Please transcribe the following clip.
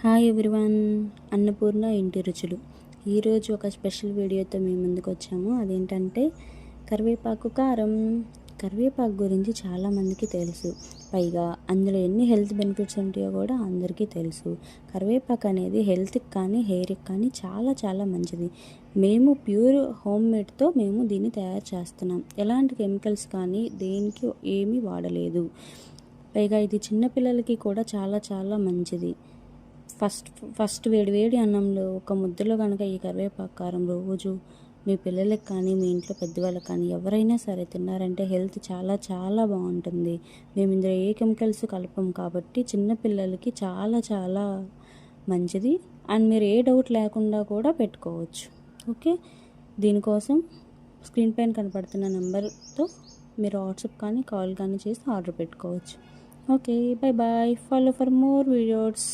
Hi everyone, Annapurna ఇంటి రుచులు. ఈరోజు ఒక స్పెషల్ వీడియోతో మీ ముందుకు వచ్చాము. అదేంటంటే కరివేపాకు కారం. కరివేపాకు గురించి చాలామందికి తెలుసు, పైగా అందులో ఎన్ని హెల్త్ బెనిఫిట్స్ ఉంటాయో కూడా అందరికీ తెలుసు. కరివేపాకు అనేది హెల్త్కి కానీ హెయిర్కి కానీ చాలా చాలా మంచిది. మేము ప్యూర్ హోమ్ మేడ్తో మేము దీన్ని తయారు చేస్తున్నాం. ఎలాంటి కెమికల్స్ కానీ దేనికి ఏమీ వాడలేదు. పైగా ఇది చిన్నపిల్లలకి కూడా చాలా చాలా మంచిది. ఫస్ట్ వేడి అన్నంలో ఒక ముద్దలో కనుక ఈ కరివేపాకు కారం రోజు మీ పిల్లలకి కానీ మీ ఇంట్లో పెద్దవాళ్ళకి కానీ ఎవరైనా సరే తిన్నారంటే హెల్త్ చాలా చాలా బాగుంటుంది. మేము ఇందులో ఏ కెమికల్స్ కలపం కాబట్టి చిన్నపిల్లలకి చాలా చాలా మంచిది. అండ్ మీరు ఏ డౌట్ లేకుండా కూడా పెట్టుకోవచ్చు. ఓకే, దీనికోసం స్క్రీన్ పైన కనపడుతున్న నెంబర్తో మీరు వాట్సాప్ కానీ కాల్ కానీ చేసి ఆర్డర్ పెట్టుకోవచ్చు. Okay, bye bye. Follow for more videos.